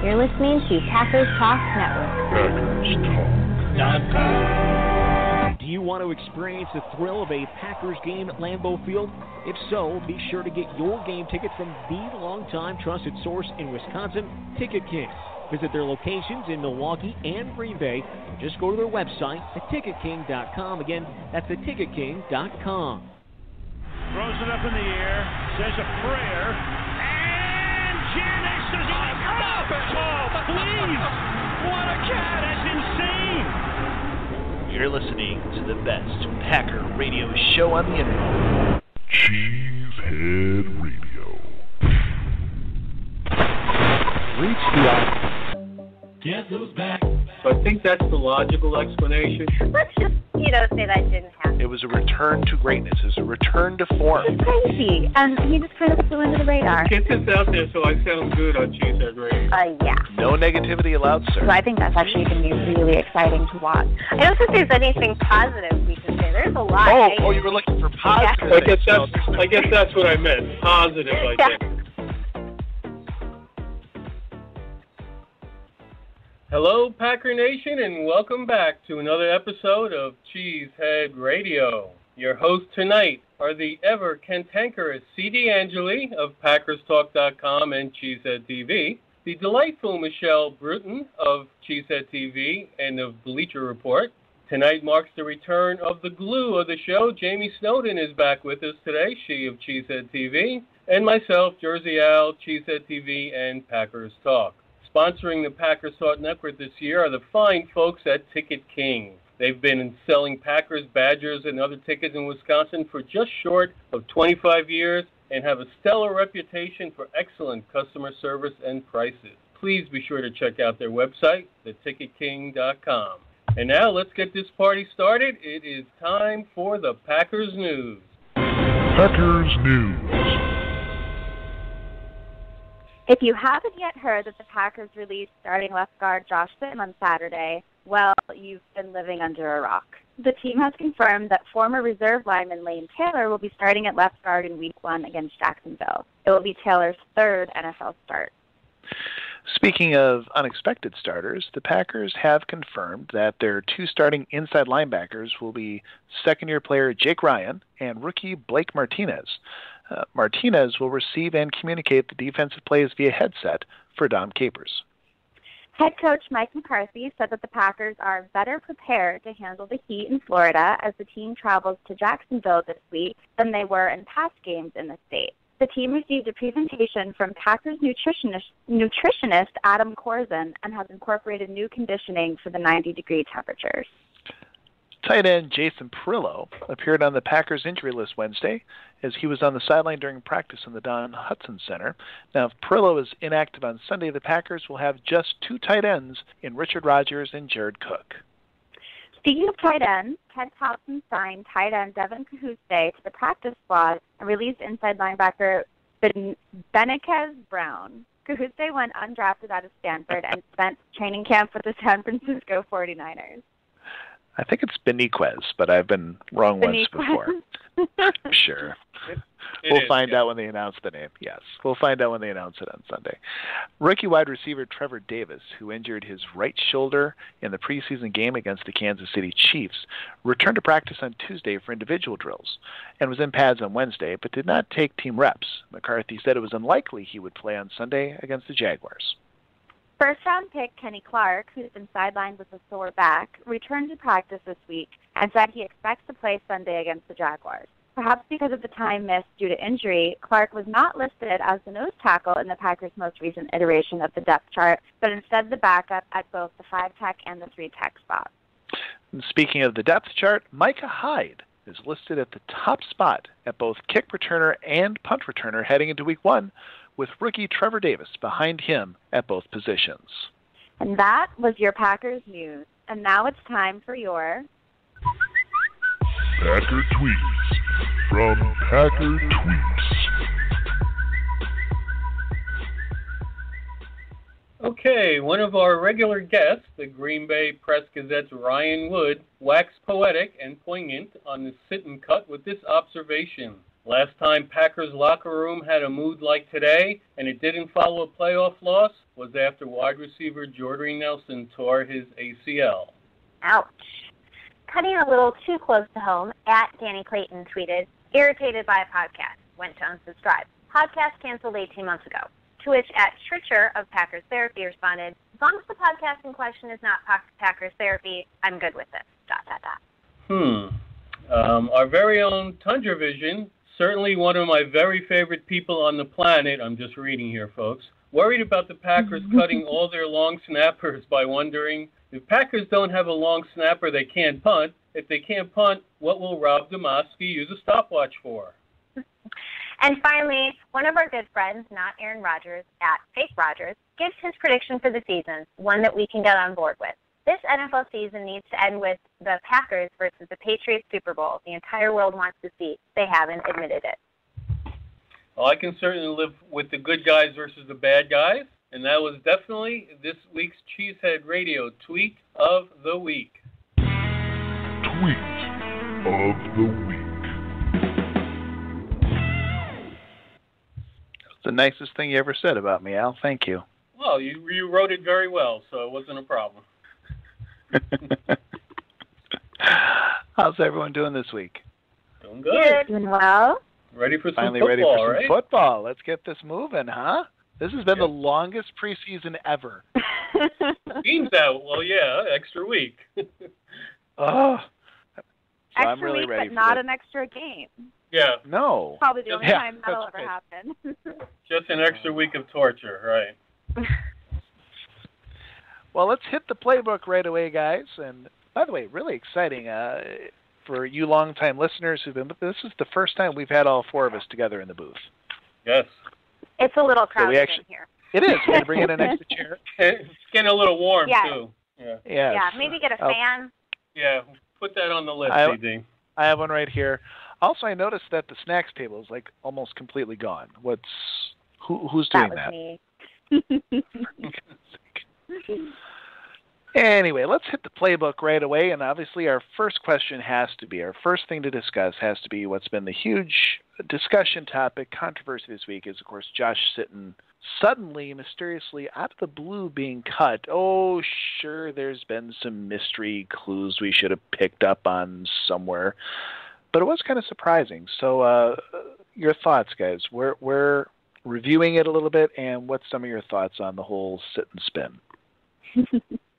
You're listening to Packers Talk Network. Do you want to experience the thrill of a Packers game at Lambeau Field? If so, be sure to get your game ticket from the longtime trusted source in Wisconsin, Ticket King. Visit their locations in Milwaukee and Green Bay, or just go to their website at ticketking.com. Again, that's at ticketking.com. Throws it up in the air, says a prayer, and Janis is on it. Oh, please! What a cat! That's insane! You're listening to the best Packer radio show on the internet. Cheesehead Radio. Reach the Get those back. So I think that's the logical explanation. Let's just, say that didn't happen. It was a return to greatness. It was a return to form. It's crazy. And he just kind of flew under the radar. Get this out there so I sound good on Cheesehead Radio. Yeah. No negativity allowed, sir. So I think that's actually going to be really exciting to watch. I don't think there's anything positive we can say. There's a lot. Oh, you were looking for positive. Yeah. I guess that's what I meant. Positive, I think. Hello, Packer Nation, and welcome back to another episode of Cheesehead Radio. Your hosts tonight are the ever cantankerous C.D. Angeli of PackersTalk.com and Cheesehead TV, the delightful Michelle Bruton of Cheesehead TV and of Bleacher Report. Tonight marks the return of the glue of the show. Jamie Snowden is back with us today, she of Cheesehead TV, and myself, Jersey Al, Cheesehead TV, and Packers Talk. Sponsoring the Packers Talk Network this year are the fine folks at Ticket King. They've been selling Packers, Badgers, and other tickets in Wisconsin for just short of 25 years and have a stellar reputation for excellent customer service and prices. Please be sure to check out their website, theticketking.com. And now let's get this party started. It is time for the Packers News. Packers News. If you haven't yet heard that the Packers released starting left guard Josh Sitton on Saturday, well, you've been living under a rock. The team has confirmed that former reserve lineman Lane Taylor will be starting at left guard in Week 1 against Jacksonville. It will be Taylor's third NFL start. Speaking of unexpected starters, the Packers have confirmed that their two starting inside linebackers will be second-year player Jake Ryan and rookie Blake Martinez. Martinez will receive and communicate the defensive plays via headset for Dom Capers. Head coach Mike McCarthy said that the Packers are better prepared to handle the heat in Florida as the team travels to Jacksonville this week than they were in past games in the state. The team received a presentation from Packers nutritionist Adam Corzin and has incorporated new conditioning for the 90-degree temperatures. Tight end Jason Perillo appeared on the Packers injury list Wednesday as he was on the sideline during practice in the Don Hutson Center. Now, if Perillo is inactive on Sunday, the Packers will have just two tight ends in Richard Rodgers and Jared Cook. Speaking of tight ends, Ted Thompson signed tight end Devin Cahuste to the practice squad and released inside linebacker Benekez Brown. Cahuste went undrafted out of Stanford and spent training camp with the San Francisco 49ers. I think it's Beniquez, but I've been wrong once before. Sure. We'll find out when they announce the name. Yes, we'll find out when they announce it on Sunday. Rookie wide receiver Trevor Davis, who injured his right shoulder in the preseason game against the Kansas City Chiefs, returned to practice on Tuesday for individual drills and was in pads on Wednesday, but did not take team reps. McCarthy said it was unlikely he would play on Sunday against the Jaguars. First-round pick Kenny Clark, who's been sidelined with a sore back, returned to practice this week and said he expects to play Sunday against the Jaguars. Perhaps because of the time missed due to injury, Clark was not listed as the nose tackle in the Packers' most recent iteration of the depth chart, but instead the backup at both the 5-tech and the 3-tech spot. And speaking of the depth chart, Micah Hyde is listed at the top spot at both kick returner and punt returner heading into Week 1, with rookie Trevor Davis behind him at both positions. And that was your Packers news. And now it's time for your Packer Tweets from Packer Tweets. Okay, one of our regular guests, the Green Bay Press-Gazette's Ryan Wood, waxed poetic and poignant on the Sitton cut with this observation. Last time Packers locker room had a mood like today, and it didn't follow a playoff loss, was after wide receiver Jordy Nelson tore his ACL. Ouch. Cutting a little too close to home, @Danny Clayton tweeted, irritated by a podcast, went to unsubscribe. Podcast canceled 18 months ago. To which @Schritcher of Packers Therapy responded, as long as the podcast in question is not Packers Therapy, I'm good with it. ... Our very own Tundra Vision, certainly one of my very favorite people on the planet, I'm just reading here, folks, worried about the Packers cutting all their long snappers by wondering, if Packers don't have a long snapper they can't punt, if they can't punt, what will Rob Demoski use a stopwatch for? And finally, one of our good friends, not Aaron Rodgers, @FakeRogers, gives his prediction for the season, one that we can get on board with. This NFL season needs to end with the Packers versus the Patriots Super Bowl. The entire world wants to see. They haven't admitted it. Well, I can certainly live with the good guys versus the bad guys, and that was definitely this week's Cheesehead Radio Tweet of the Week. Tweet of the Week. That's the nicest thing you ever said about me, Al. Thank you. Well, you wrote it very well, so it wasn't a problem. How's everyone doing this week? Doing good. Doing well. Ready for some Finally football, ready for some right? football. Let's get this moving, huh? This has been the longest preseason ever. Seems out. Well, yeah, extra week. Oh. So Extra I'm really week, ready but for not this. an extra game. Yeah, No. Probably the only Yeah, time that'll that's ever right. happen. just an extra week of torture, right? Well, let's hit the playbook right away, guys. And by the way, really exciting for you longtime listeners who've been. This is the first time we've had all four of us together in the booth. Yes. It's a little crowded in here. It is. We're going to bring in an extra chair. It's getting a little warm, Yeah. too. Yeah. Yes. Yeah, maybe get a fan. Yeah, put that on the list, I- CD. I have one right here. Also, I noticed that the snacks table is like almost completely gone. Who's doing That that? was me. Anyway, let's hit the playbook right away. And obviously, our first thing to discuss has to be what's been the huge discussion topic, controversy this week is, of course, Josh Sitton suddenly, mysteriously, out of the blue being cut. Oh, sure, there's been some mystery clues we should have picked up on somewhere. But it was kind of surprising. So your thoughts, guys. We're reviewing it a little bit, and what's some of your thoughts on the whole Sitton Spin?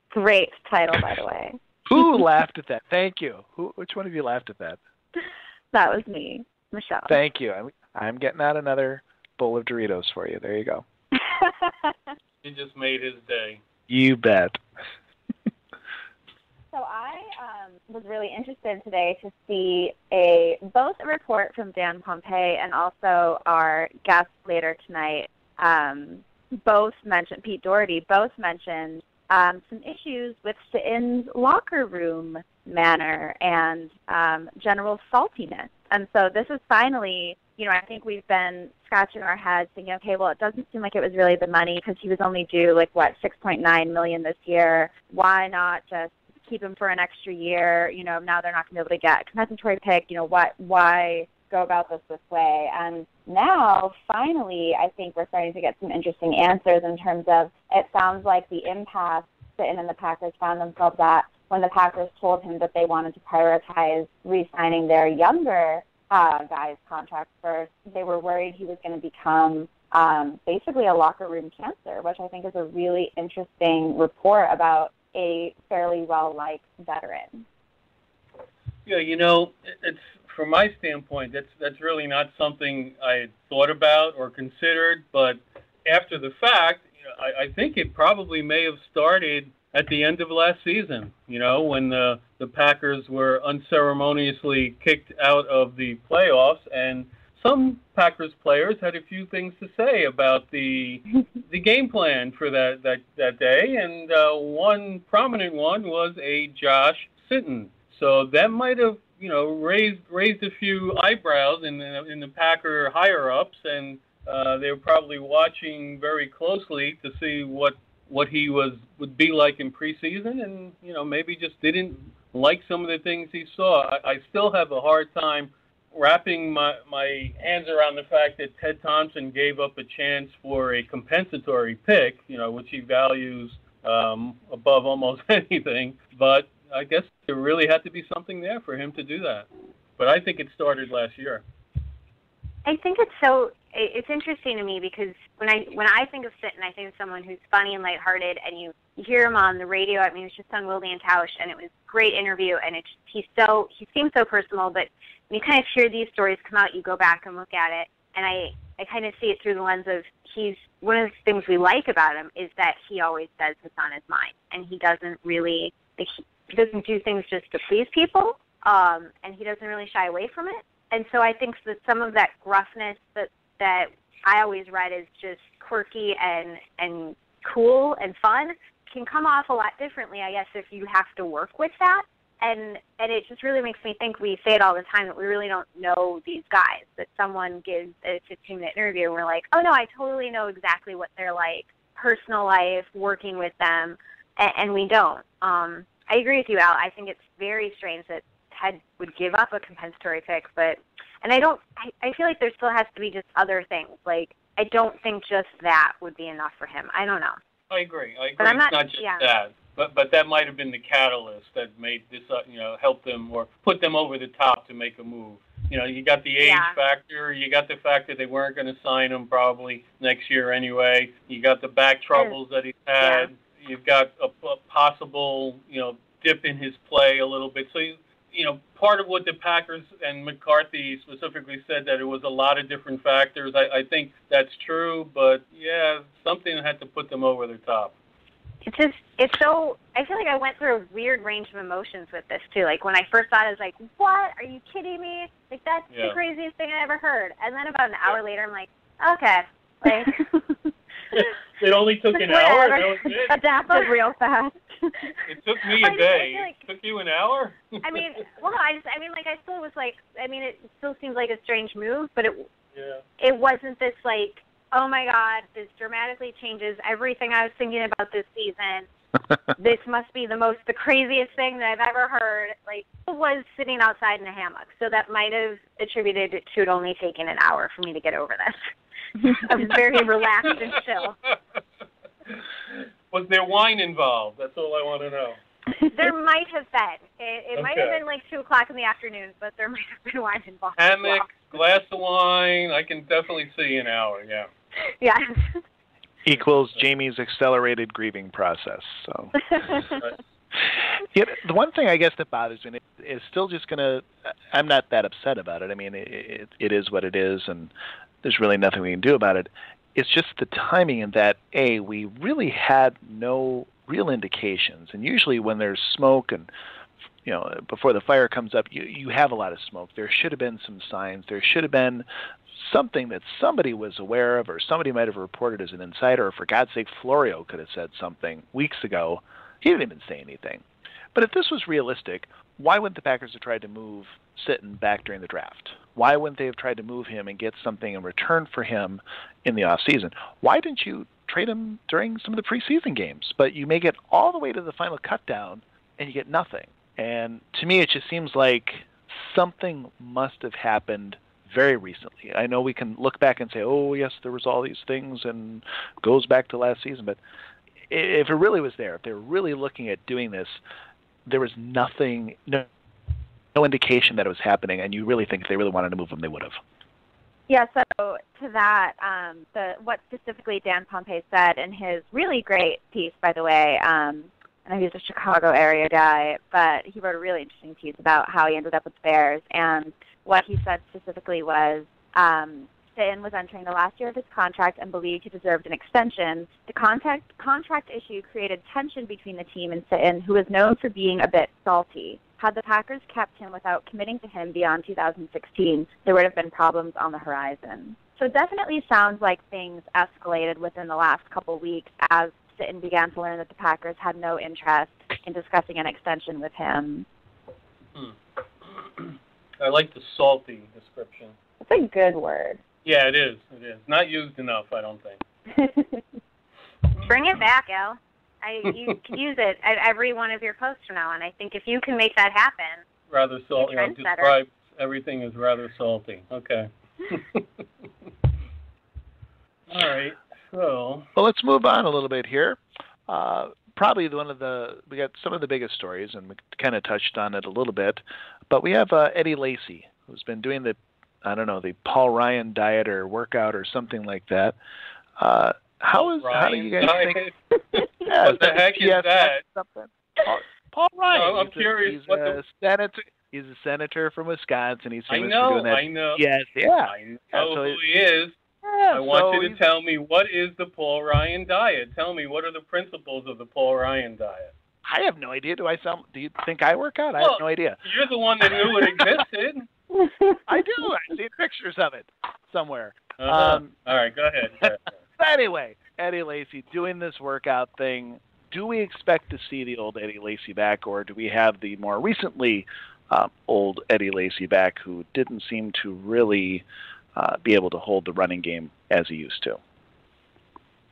Great title, by the way. Who laughed at that? Thank you. Which one of you laughed at that? That was me, Michelle. Thank you. I'm getting out another bowl of Doritos for you. There you go. You just made his day. You bet. So I was really interested today to see both a report from Dan Pompei and also our guest later tonight. Both mentioned Pete Dougherty. Both mentioned some issues with Sitton's locker room manner and general saltiness. And so this is finally, I think we've been scratching our heads thinking, okay, well, it doesn't seem like it was really the money because he was only due $6.9 million this year. Why not just keep him for an extra year? Now they're not going to be able to get a compensatory pick. Why go about this way? And now, finally, I think we're starting to get some interesting answers in terms of, it sounds like the impasse Sitton and the Packers found themselves at when the Packers told him that they wanted to prioritize re-signing their younger guys' contracts first. They were worried he was going to become basically a locker room cancer, which I think is a really interesting report about a fairly well-liked veteran. Yeah, it's from my standpoint, that's really not something I had thought about or considered. But after the fact, I think it probably may have started at the end of last season. When the Packers were unceremoniously kicked out of the playoffs, and some Packers players had a few things to say about the game plan for that day, and one prominent one was a Josh Sitton. So that might have raised a few eyebrows in the Packer higher-ups, and they were probably watching very closely to see what he would be like in preseason, and maybe just didn't like some of the things he saw. I still have a hard time wrapping my hands around the fact that Ted Thompson gave up a chance for a compensatory pick, which he values above almost anything. But I guess there really had to be something there for him to do that. But I think it started last year. I think it's interesting to me because when I think of Sitton, I think of someone who's funny and lighthearted, and you hear him on the radio. I mean, it's just on Wilde and Tausch, and it was a great interview, and he seems so personal, but when you kind of hear these stories come out, you go back and look at it, and I kind of see it through the lens of one of the things we like about him is that he always says what's on his mind, and he doesn't really, he doesn't do things just to please people, and he doesn't really shy away from it. And so I think that some of that gruffness that I always read as just quirky and cool and fun can come off a lot differently, I guess, if you have to work with that. And it just really makes me think, we say it all the time, that we really don't know these guys, that someone gives a 15-minute interview and we're like, oh, no, I totally know exactly what they're like, personal life, working with them, and we don't. I agree with you, Al. I think it's very strange that Ted would give up a compensatory pick, and I feel like there still has to be just other things. Like, I don't think just that would be enough for him. I don't know. I agree. But it's not just that. But that might have been the catalyst that made this, help them or put them over the top to make a move. You got the age factor. You got the fact that they weren't going to sign him probably next year anyway. You got the back troubles that he's had. Yeah. You've got a possible, dip in his play a little bit. So, part of what the Packers and McCarthy specifically said, that it was a lot of different factors. I think that's true, but something had to put them over the top. It's so, I feel like I went through a weird range of emotions with this too. Like, when I first thought, I was like, what? Are you kidding me? Like, that's the craziest thing I ever heard. And then about an hour later, I'm like, okay. Like, it only took an hour? That was it? Adapted real fast. It took me a day. It took you an hour? I still was like, it still seems like a strange move, but it wasn't this like, oh my God, this dramatically changes everything I was thinking about this season. This must be the craziest thing that I've ever heard. Like, it was sitting outside in a hammock, so that might have attributed to it only taking an hour for me to get over this. I was very relaxed and chill. Was there wine involved? That's all I want to know. There might have been. It might have been like 2 o'clock in the afternoon, but there might have been wine involved. Hammock, glass of wine. I can definitely see an hour, yeah. Yeah. Equals Jamie's accelerated grieving process. So, the one thing I guess that bothers me is still just I'm not that upset about it. I mean, it is what it is, and there's really nothing we can do about it. It's just the timing in that, we really had no real indications. And usually when there's smoke and, before the fire comes up, you have a lot of smoke. There should have been some signs. There should have been something that somebody was aware of, or somebody might have reported as an insider, or for God's sake, Florio could have said something weeks ago. He didn't even say anything. But if this was realistic, why wouldn't the Packers have tried to move Sitton back during the draft? Why wouldn't they have tried to move him and get something in return for him in the offseason? Why didn't you trade him during some of the preseason games? But you make it all the way to the final cutdown, and you get nothing. And to me, it just seems like something must have happened very recently. I know we can look back and say, oh, yes, there was all these things and goes back to last season. But if it really was there, if they were really looking at doing this, there was nothing, no indication that it was happening, and you really think if they really wanted to move him, they would have. Yeah, so to that, what specifically Dan Pompei said in his really great piece, by the way, I know he's a Chicago area guy, but he wrote a really interesting piece about how he ended up with the Bears, and what he said specifically was Sitton was entering the last year of his contract and believed he deserved an extension. The contract issue created tension between the team and Sitton, who was known for being a bit salty. Had the Packers kept him without committing to him beyond 2016, there would have been problems on the horizon. So it definitely sounds like things escalated within the last couple weeks as Sitton began to learn that the Packers had no interest in discussing an extension with him. I like the salty description. It's a good word. Yeah, it is. It is. Not used enough, I don't think. Bring it back, Al. You can use it at every one of your posts from now on. I think if you can make that happen, rather salty, everything is rather salty. Okay. All right. So. Well, let's move on a little bit here. Probably we got some of the biggest stories, and we kind of touched on it a little bit, but we have Eddie Lacy, who's been doing the Paul Ryan diet or workout or something like that. How do you guys think? Yeah, what the heck is that? Paul Ryan. I'm curious. He's a senator from Wisconsin. He's famous for doing that. I know. Yes, yeah. I know who he is. I want you to tell me, what is the Paul Ryan diet? Tell me, what are the principles of the Paul Ryan diet? I have no idea. Do you think I work out? I have no idea. You're the one that knew it existed. I do. I've seen pictures of it somewhere. All right, go ahead. But anyway, Eddie Lacy doing this workout thing. Do we expect to see the old Eddie Lacy back, or do we have the more recently old Eddie Lacy back who didn't seem to really be able to hold the running game as he used to?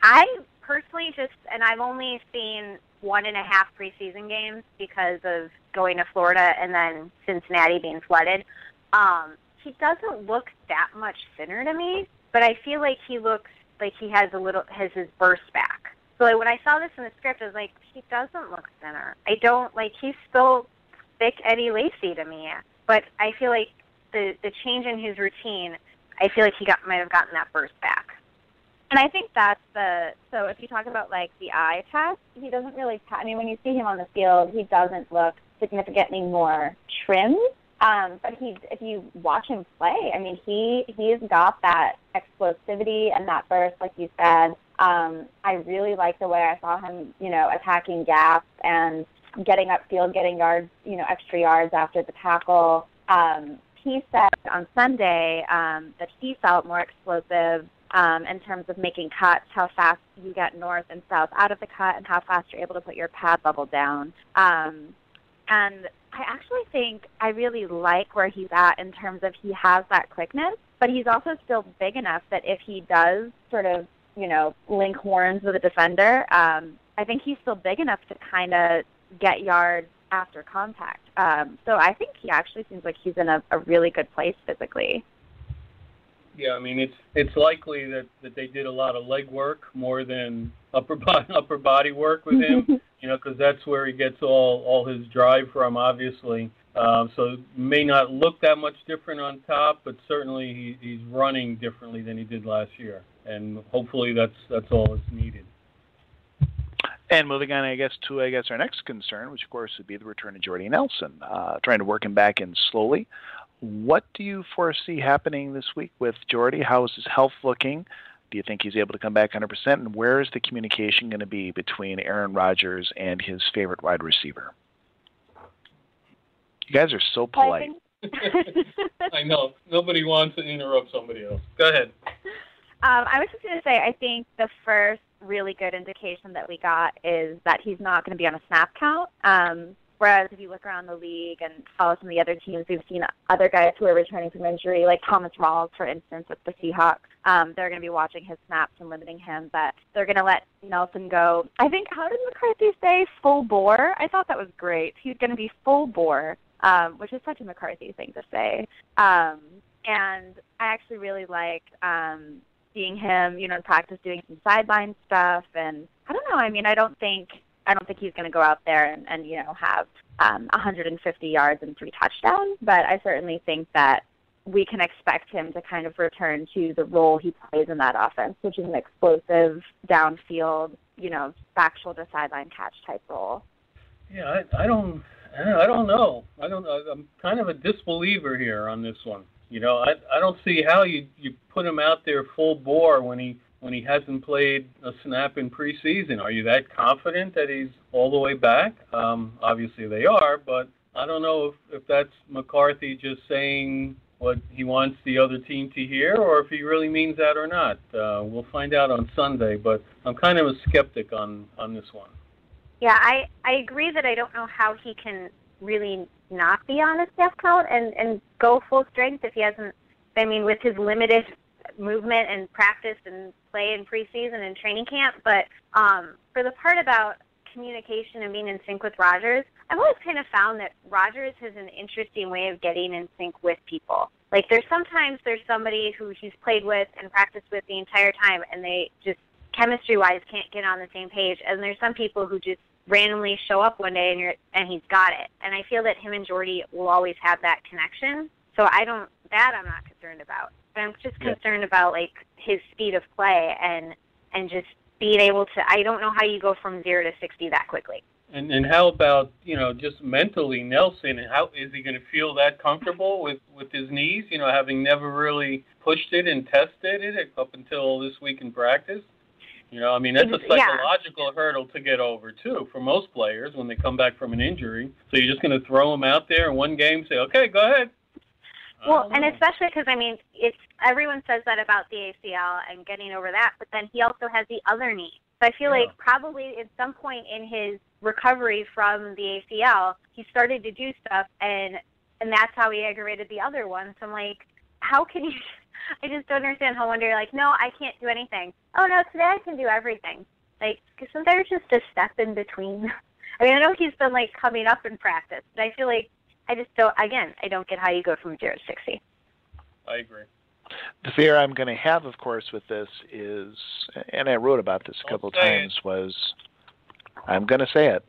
I personally and I've only seen 1.5 preseason games because of going to Florida and then Cincinnati being flooded. He doesn't look that much thinner to me, but I feel like he looks like he has his burst back. So like, when I saw this in the script, I was like, he doesn't look thinner. He's still thick Eddie Lacy to me. But I feel like the change in his routine, I feel like he might have gotten that burst back. And I think that's so if you talk about like the eye test, he doesn't really, when you see him on the field, he doesn't look significantly more trimmed. But if you watch him play, he's got that explosivity and that burst, like you said. I really like the way I saw him, attacking gaps and getting upfield, getting yards, extra yards after the tackle. He said on Sunday that he felt more explosive in terms of making cuts, how fast you get north and south out of the cut, and how fast you're able to put your pad level down. And I actually think I really like where he's at in terms of he has that quickness, but he's also still big enough that if he does sort of, link horns with a defender, I think he's still big enough to kind of get yards after contact. So I think he actually seems like he's in a really good place physically. Yeah, it's likely that they did a lot of leg work more than upper body work with him, because that's where he gets all his drive from, obviously. So it may not look that much different on top, but certainly he's running differently than he did last year, and hopefully that's all that's needed. And moving on, I guess our next concern, which of course would be the return of Jordy Nelson, trying to work him back in slowly. What do you foresee happening this week with Jordy? How is his health looking? Do you think he's able to come back 100%? And where is the communication going to be between Aaron Rodgers and his favorite wide receiver? You guys are so polite. I know. Nobody wants to interrupt somebody else. Go ahead. I was just going to say, I think the first really good indication that we got is that he's not going to be on a snap count. Whereas if you look around the league and follow some of the other teams, we've seen other guys who are returning from injury, like Thomas Rawls, for instance, with the Seahawks. They're going to be watching his snaps and limiting him, but they're going to let Nelson go. I think, how did McCarthy say, full bore? I thought that was great. He's going to be full bore, which is such a McCarthy thing to say. And I actually really like seeing him, in practice doing some sideline stuff. And I don't know. I don't think he's going to go out there and have 150 yards and 3 touchdowns, but I certainly think that we can expect him to kind of return to the role he plays in that offense, which is an explosive downfield, back shoulder sideline catch type role. Yeah, I don't know. I'm kind of a disbeliever here on this one. I don't see how you put him out there full bore when he hasn't played a snap in preseason. Are you that confident that he's all the way back? Obviously they are, but I don't know if that's McCarthy just saying what he wants the other team to hear, or if he really means that or not. We'll find out on Sunday, but I'm kind of a skeptic on this one. Yeah, I agree that I don't know how he can really not be on a snap count and go full strength if he hasn't, with his limited movement and practice and play in preseason and training camp. But for the part about communication and being in sync with Rodgers, I've always kind of found that Rodgers has an interesting way of getting in sync with people. Like, there's somebody who he's played with and practiced with the entire time, and they just, chemistry-wise, can't get on the same page. And there's some people who just randomly show up one day and he's got it. And I feel that him and Jordy will always have that connection. So I'm not concerned about. But I'm just concerned about, like, his speed of play and just being able to, I don't know how you go from 0 to 60 that quickly. And how about, just mentally, Nelson, how is he going to feel that comfortable with his knees, having never really pushed it and tested it up until this week in practice? That's a psychological hurdle to get over, too, for most players when they come back from an injury. So you're just going to throw them out there in one game and say, okay, go ahead. Well, and especially because, everyone says that about the ACL and getting over that, but then he also has the other knee. So I feel like probably at some point in his recovery from the ACL, he started to do stuff, and that's how he aggravated the other one. So I'm like, how can you – I just don't understand how one day you're like, no, I can't do anything. Oh, no, today I can do everything. Like, isn't there just a step in between? I know he's been, like, coming up in practice, but I feel like I don't get how you go from 0 to 60. I agree. The fear I'm going to have, of course, with this is, and I wrote about this a couple of times, was, I'm going to say it.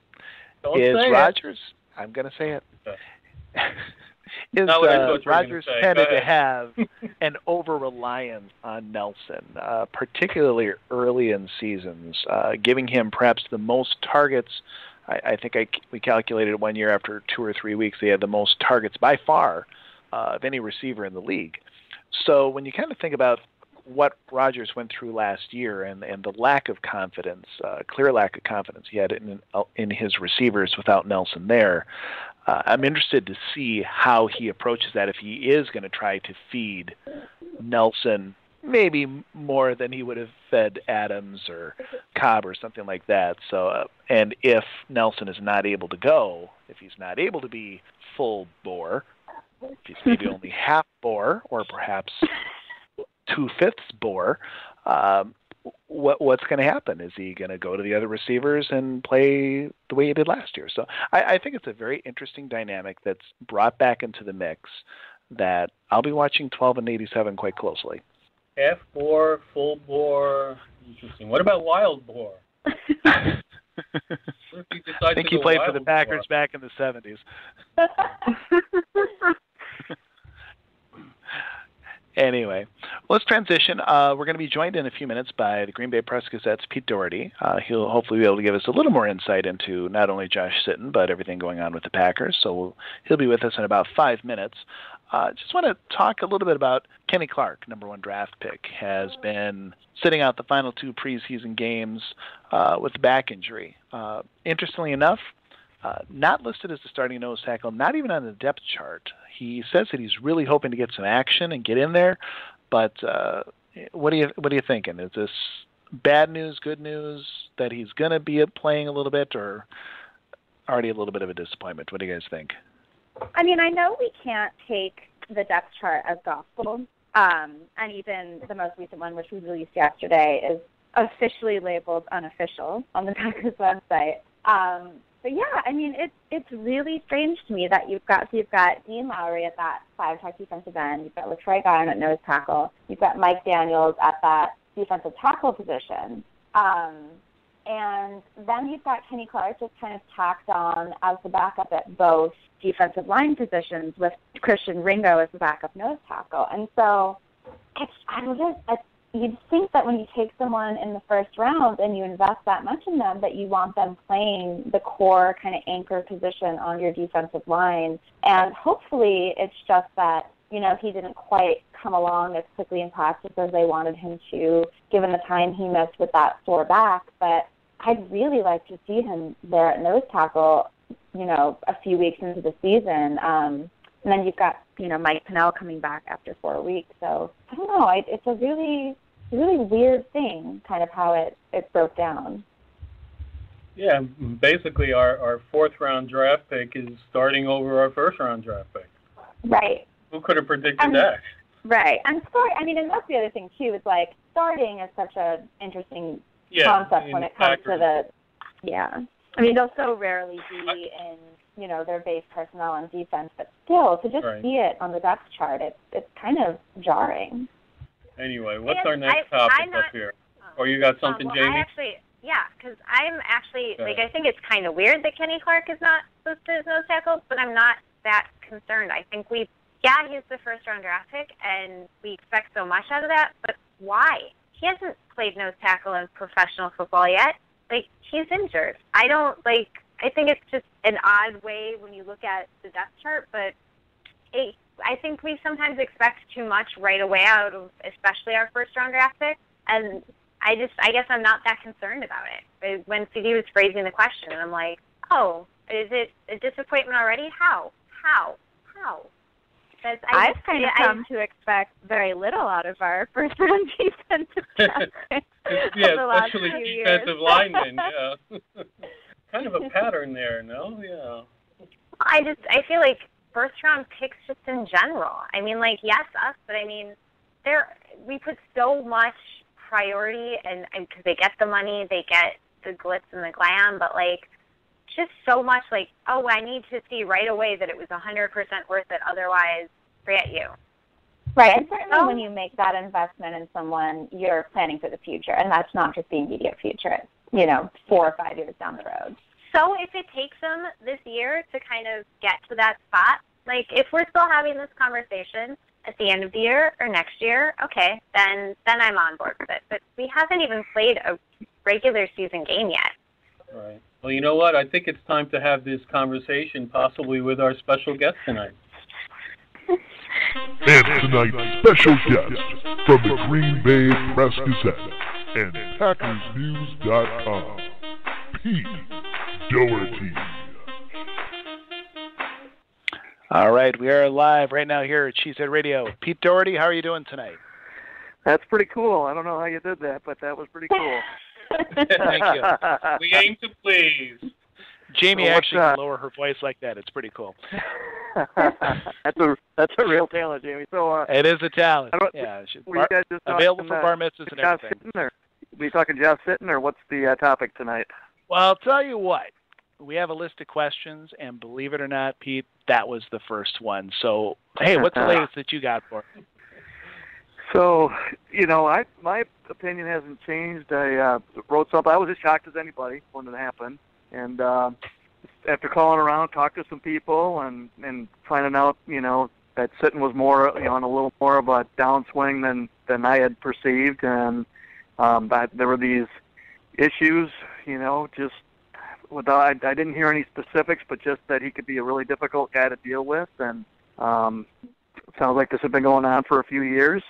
Is Rodgers, I'm going to say it. Is Rodgers tended to have an over-reliance on Nelson, particularly early in seasons, giving him perhaps the most targets. I think we calculated 1 year after 2 or 3 weeks, they had the most targets by far of any receiver in the league. So when you kind of think about what Rodgers went through last year and the lack of confidence, clear lack of confidence he had in his receivers without Nelson there, I'm interested to see how he approaches that, if he is going to try to feed Nelson maybe more than he would have fed Adams or Cobb or something like that. So, and if Nelson is not able to go, if he's not able to be full bore, if he's maybe only half bore or perhaps 2/5 bore, what's going to happen? Is he going to go to the other receivers and play the way he did last year? So I think it's a very interesting dynamic that's brought back into the mix that I'll be watching 12 and 87 quite closely. Half bore, full bore, interesting. What about wild bore? I think he played for the Packers back in the 70s. Anyway, let's transition. We're going to be joined in a few minutes by the Green Bay Press-Gazette's Pete Dougherty. He'll hopefully be able to give us a little more insight into not only Josh Sitton, but everything going on with the Packers. So he'll be with us in about 5 minutes. Just want to talk a little bit about Kenny Clark, number 1 draft pick, has been sitting out the final 2 preseason games with a back injury. Interestingly enough, not listed as the starting nose tackle, not even on the depth chart. He says that he's really hoping to get some action and get in there, but what are you thinking? Is this bad news, good news, that he's going to be playing a little bit, or already a little bit of a disappointment? What do you guys think? I know we can't take the depth chart as gospel, and even the most recent one, which we released yesterday, is officially labeled unofficial on the Packers website. But yeah, it's really strange to me that you've got Dean Lowry at that 5-tech defensive end, you've got LaTroy Guyon at nose tackle, you've got Mike Daniels at that defensive tackle position, and then you've got Kenny Clark just kind of tacked on as the backup at both defensive line positions with Christian Ringo as the backup nose tackle. And so you'd think that when you take someone in the first round and you invest that much in them, that you want them playing the core kind of anchor position on your defensive line. And hopefully it's just that, he didn't quite come along as quickly in practice as they wanted him to, given the time he missed with that sore back. But I'd really like to see him there at nose tackle, a few weeks into the season. And then you've got, Mike Pennell coming back after 4 weeks. So I don't know. It's a really, really weird thing, kind of how it broke down. Yeah, basically our 4th-round draft pick is starting over our 1st-round draft pick. Right. Who could have predicted that? Right. And and that's the other thing, too, is starting is such an interesting concept when it comes to the, I mean, they'll so rarely be in, their base personnel on defense, but still, to just see it on the depth chart, it's kind of jarring. Anyway, what's our next topic up here? Or you got something, Jamie? Because I'm actually, I think it's kind of weird that Kenny Clark is not listed as nose tackle, but I'm not that concerned. I think he's the first-round draft pick, and we expect so much out of that, but why? He hasn't played nose tackle in professional football yet. He's injured. I think it's just an odd way when you look at the depth chart, but I think we sometimes expect too much right away out of especially our first-round draft pick, and I guess I'm not that concerned about it. When CD was phrasing the question, I'm like, oh, is it a disappointment already? How? I've kind of come to expect very little out of our first-round defensive draft picks. Especially defensive linemen, kind of a pattern there, no? Yeah. I feel like first-round picks just in general. I mean, yes, us, but I mean, we put so much priority, and because they get the money, they get the glitz and the glam, but just so much I need to see right away that it was 100% worth it, otherwise forget you. Right, and certainly when you make that investment in someone, you're planning for the future, and that's not just the immediate future, it's 4 or 5 years down the road. So if it takes them this year to kind of get to that spot, if we're still having this conversation at the end of the year or next year, okay, then I'm on board with it. But we haven't even played a regular season game yet. Right. Well, you know what? I think it's time to have this conversation possibly with our special guest tonight. And tonight's special guest from the Green Bay Press-Gazette and PackersNews.com, Pete Dougherty. All right, we are live right now here at Cheesehead Radio. Pete Dougherty, how are you doing tonight? That's pretty cool. I don't know how you did that, but that was pretty cool. Thank you. We aim to please. Jamie actually can lower her voice like that. It's pretty cool. That's a real talent, Jamie. So it is a talent. Yeah, were you guys just available for bar mitzvahs and Josh everything. Sitton, or were you talking Josh Sitton, or what's the topic tonight? Well, I'll tell you what. We have a list of questions, and believe it or not, Pete, that was the first one. So, hey, what's the latest that you got for me? So, my opinion hasn't changed. I wrote something. I was as shocked as anybody when it happened. And after calling around, talked to some people, and finding out, that Sitton was more, on a little more of a downswing than I had perceived. And that there were these issues, just without, I didn't hear any specifics, but just that he could be a really difficult guy to deal with. And it sounds like this had been going on for a few years.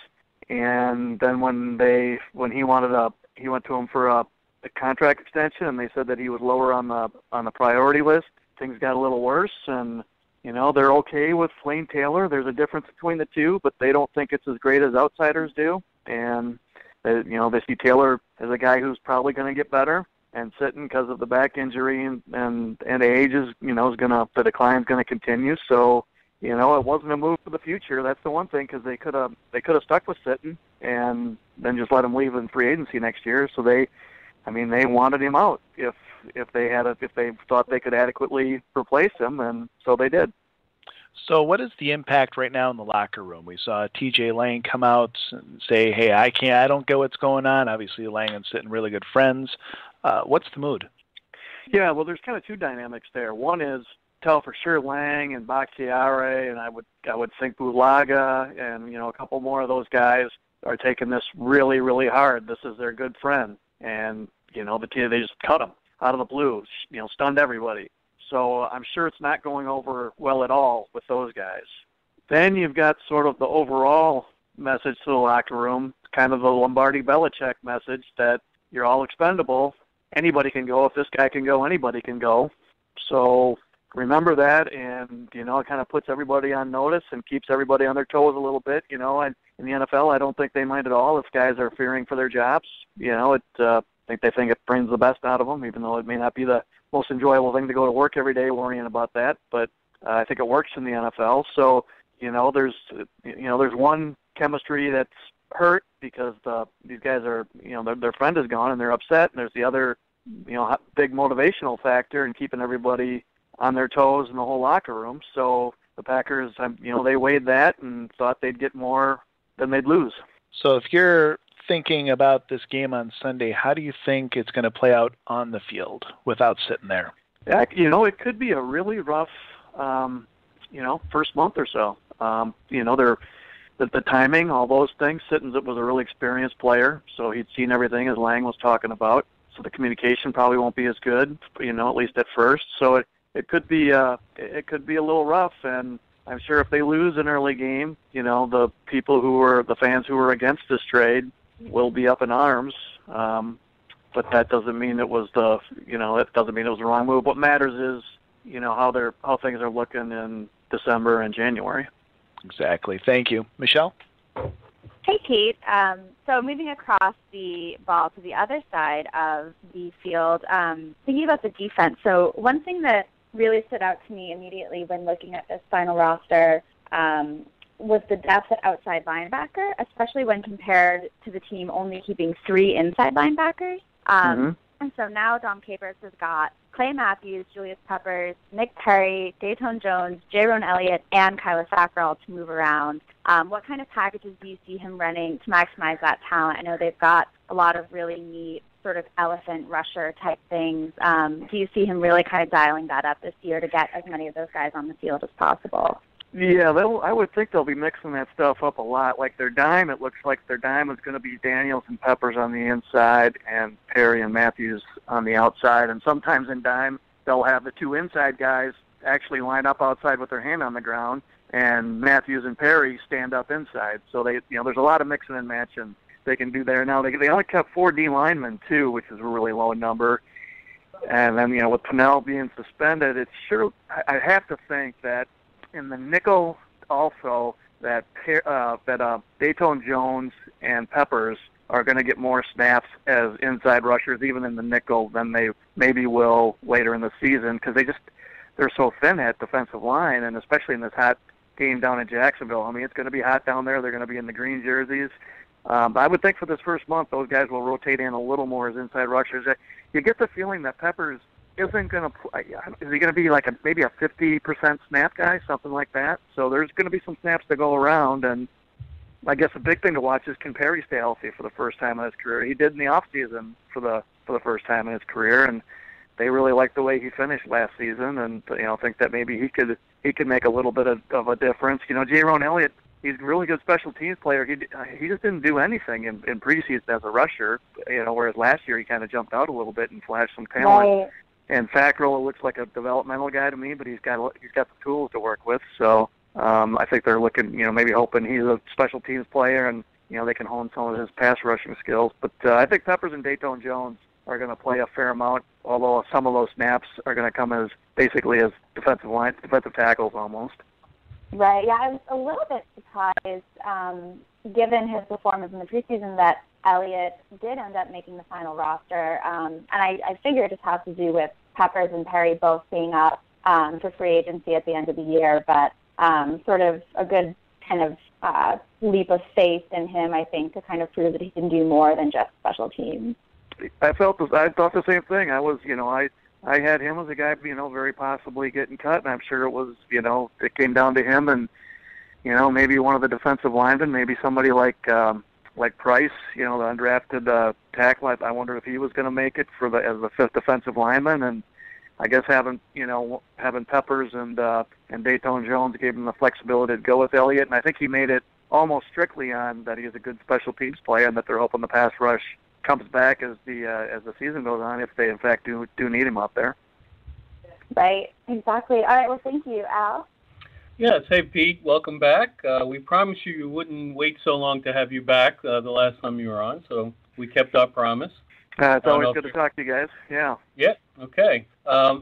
And then when he went to him for a contract extension, and they said that he was lower on the priority list, things got a little worse. And they're okay with Lane Taylor. There's a difference between the two, but they don't think it's as great as outsiders do. And they see Taylor as a guy who's probably going to get better, and Sitton, because of the back injury and age, is the decline's going to continue. So it wasn't a move for the future. That's the one thing, because they could have stuck with Sitton and then just let him leave in free agency next year. So they wanted him out if they thought they could adequately replace him, and so they did. So what is the impact right now in the locker room? We saw TJ Lang come out and say, "Hey, I don't get what's going on." Obviously, Lang and Sitton really good friends. What's the mood? Yeah, well, there's kind of two dynamics there. One is tell for sure Lang and Bakhtiari, and I would think Bulaga and a couple more of those guys are taking this really, really hard. This is their good friend, and the team, they just cut him out of the blue, stunned everybody. So I'm sure it's not going over well at all with those guys. Then you've got sort of the overall message to the locker room, kind of the Lombardi-Belichick message that you're all expendable. Anybody can go. If this guy can go, anybody can go. So remember that, and, it kind of puts everybody on notice and keeps everybody on their toes a little bit, and in the NFL, I don't think they mind at all if guys are fearing for their jobs. I think it brings the best out of them, even though it may not be the most enjoyable thing to go to work every day worrying about that, but I think it works in the NFL. So, there's one chemistry that's hurt because these guys are, their friend is gone and they're upset, and there's the other big motivational factor in keeping everybody on their toes in the whole locker room. So the Packers, they weighed that and thought they'd get more than they'd lose. So if you're thinking about this game on Sunday, how do you think it's going to play out on the field without Sitton there? It could be a really rough, first month or so. The timing, all those things. Sitton was a really experienced player, so he'd seen everything as Lang was talking about. So the communication probably won't be as good, at least at first. So it could be a little rough, and I'm sure if they lose an early game, the fans who were against this trade will be up in arms. But that doesn't mean it was the wrong move. What matters is, how things are looking in December and January. Exactly. Thank you. Michelle? Hey, Pete. So moving across the ball to the other side of the field, thinking about the defense. So one thing that really stood out to me immediately when looking at this final roster was the depth at outside linebacker, especially when compared to the team only keeping 3 inside linebackers. And so now Dom Capers has got Clay Matthews, Julius Peppers, Nick Perry, Dayton Jones, Jayrone Elliott, and Kyler Fackrell to move around. What kind of packages do you see him running to maximize that talent? I know they've got a lot of really neat sort of elephant rusher type things. Do you see him really kind of dialing that up this year to get as many of those guys on the field as possible? Yeah, I would think they'll be mixing that stuff up a lot. Like their dime, it looks like their dime is going to be Daniels and Peppers on the inside and Perry and Matthews on the outside. And sometimes in dime, they'll have the 2 inside guys actually line up outside with their hand on the ground, and Matthews and Perry stand up inside. So there's a lot of mixing and matching they can do there. Now they only kept 4 D linemen too, which is a really low number. And then with Pennell being suspended, it's sure I have to think that in the nickel also that Dayton Jones and Peppers are going to get more snaps as inside rushers, even in the nickel, than they maybe will later in the season, because they're so thin at defensive line, and especially in this hot game down in Jacksonville. I mean, it's going to be hot down there. They're going to be in the green jerseys. But I would think for this first month, those guys will rotate in a little more as inside rushers. You get the feeling that Peppers isn't going to play. Is he going to be like maybe a 50% snap guy, something like that? So there's going to be some snaps to go around, and I guess a big thing to watch is can Perry stay healthy for the first time in his career. He did in the off season for the first time in his career, and they really liked the way he finished last season, and think that maybe he could make a little bit of a difference. Jayrone Elliott, he's a really good special teams player. He just didn't do anything in preseason as a rusher, whereas last year he kind of jumped out a little bit and flashed some talent. Right. And Fackrell looks like a developmental guy to me, but he's got the tools to work with. So I think they're looking, maybe hoping he's a special teams player and they can hone some of his pass rushing skills. But I think Peppers and Dayton Jones are going to play a fair amount, although some of those snaps are going to come as basically as defensive tackles almost. Right. Yeah, I was a little bit surprised, given his performance in the preseason, that Elliott did end up making the final roster. And I figure it just has to do with Peppers and Perry both being up for free agency at the end of the year, but sort of a good kind of leap of faith in him, I think, to kind of prove that he can do more than just special teams. I thought the same thing. I had him as a guy, very possibly getting cut, and I'm sure it was, it came down to him and, maybe one of the defensive linemen, maybe somebody like Price, the undrafted tackle. I wonder if he was going to make it as the 5th defensive lineman, and I guess having Peppers and Dayton Jones gave him the flexibility to go with Elliott, and I think he made it almost strictly on that he is a good special teams player and that they're hoping the pass rush comes back as the season goes on, if they in fact do need him out there. Right, exactly. All right, well, thank you, Al. Yes, hey Pete, welcome back. We promised you wouldn't wait so long to have you back the last time you were on, so we kept our promise. It's always good to talk to you guys. Yeah. Yeah. Okay.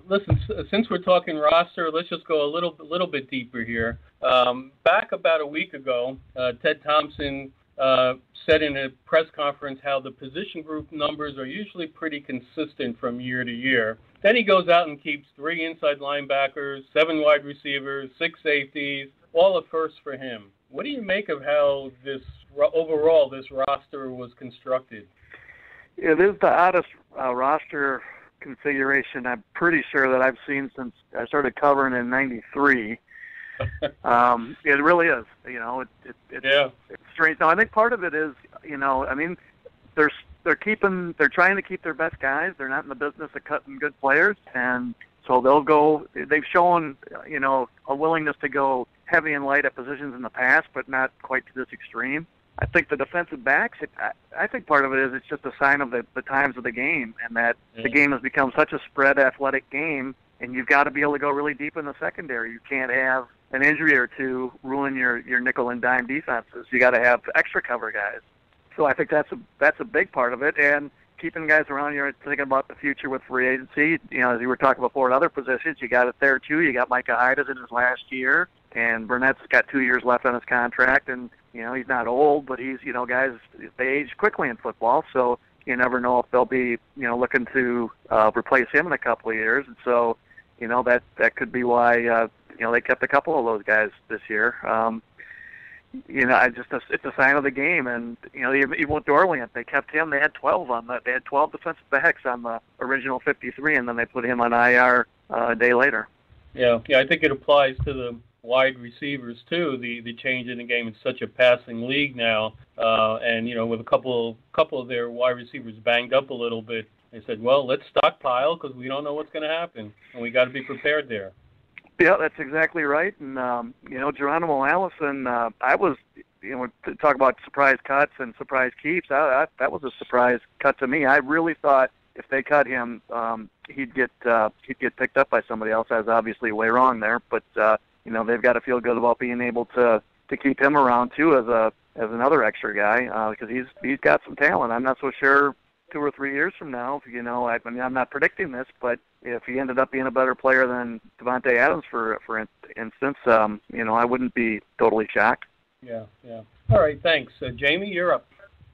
Listen, since we're talking roster, let's just go a little bit deeper here. Back about a week ago, Ted Thompson said in a press conference how the position group numbers are usually pretty consistent from year to year. Then he goes out and keeps 3 inside linebackers, 7 wide receivers, 6 safeties, all a first for him. What do you make of how this roster was constructed? It is the oddest roster configuration I'm pretty sure that I've seen since I started covering in '93. It really is. It's strange. Now, I think part of it is, they're trying to keep their best guys. They're not in the business of cutting good players, and so they've shown, a willingness to go heavy and light at positions in the past, but not quite to this extreme. I think the defensive backs, I think part of it is it's just a sign of the times of the game, and that the game has become such a spread athletic game, and you've got to be able to go really deep in the secondary. You can't have an injury or two ruin your nickel and dime defenses. You got to have extra cover guys. So I think that's a big part of it, and keeping guys around here, thinking about the future with free agency. As you were talking before at other positions, you got it there too. You got Micah Hyde in his last year, and Burnett's got 2 years left on his contract, and he's not old, but he's guys, they age quickly in football, so you never know if they'll be looking to replace him in a couple of years, and so that could be why they kept a couple of those guys this year. It's a sign of the game, and even with Dorliant, they kept him. They had 12 They had 12 defensive backs on the original 53, and then they put him on IR a day later. Yeah, I think it applies to the wide receivers too. The change in the game, it's such a passing league now, and with a couple of their wide receivers banged up a little bit, they said, well, let's stockpile because we don't know what's going to happen, and we got to be prepared there. Yeah, that's exactly right. And, Geronimo Allison, I was, to talk about surprise cuts and surprise keeps, that was a surprise cut to me. I really thought if they cut him, he'd get picked up by somebody else. I was obviously way wrong there, but, they've got to feel good about being able to keep him around, too, as another extra guy, because he's got some talent. I'm not so sure 2 or 3 years from now, I'm not predicting this, but if he ended up being a better player than Devontae Adams, for instance, I wouldn't be totally shocked. Yeah. All right, thanks. Jamie, you're up.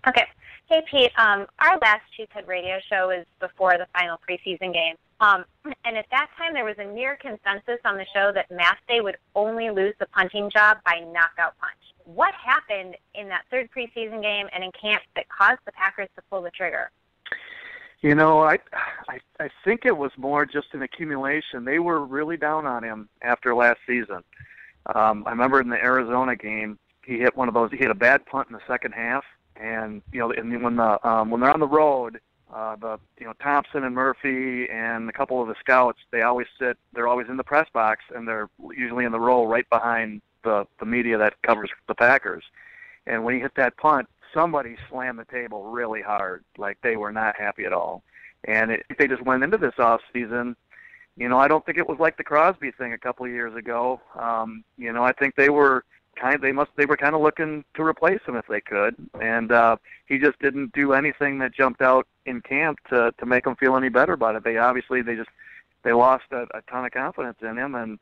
Okay. Hey, Pete, our last Cheesehead Radio show is before the final preseason game. And at that time, there was a near consensus on the show that Mastay would only lose the punting job by knockout punch. What happened in that third preseason game and in camp that caused the Packers to pull the trigger? I think it was more just an accumulation. They were really down on him after last season. I remember in the Arizona game, he hit one of those. He hit a bad punt in the second half, and when they're on the road, Thompson and Murphy and a couple of the scouts, they're always in the press box, and they're usually in the row right behind the media that covers the Packers. And when he hit that punt, somebody slammed the table really hard, like they were not happy at all. And they just went into this off season. I don't think it was like the Crosby thing a couple of years ago. I think they were kind of looking to replace him if they could, and he just didn't do anything that jumped out in camp to make them feel any better about it. They lost a ton of confidence in him, and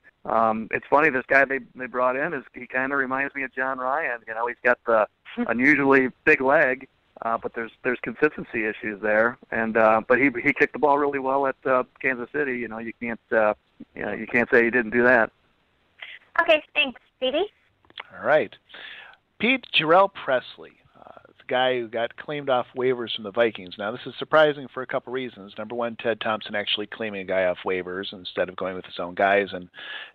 it's funny, this guy they brought in, he kind of reminds me of John Ryan. He's got the unusually big leg, but there's consistency issues there, and but he kicked the ball really well at Kansas City. You can't say he didn't do that. Okay, thanks, Petey. All right, Pete, Jarrell Presley. Guy who got claimed off waivers from the Vikings. Now, this is surprising for a couple reasons. Number one, Ted Thompson actually claiming a guy off waivers instead of going with his own guys, and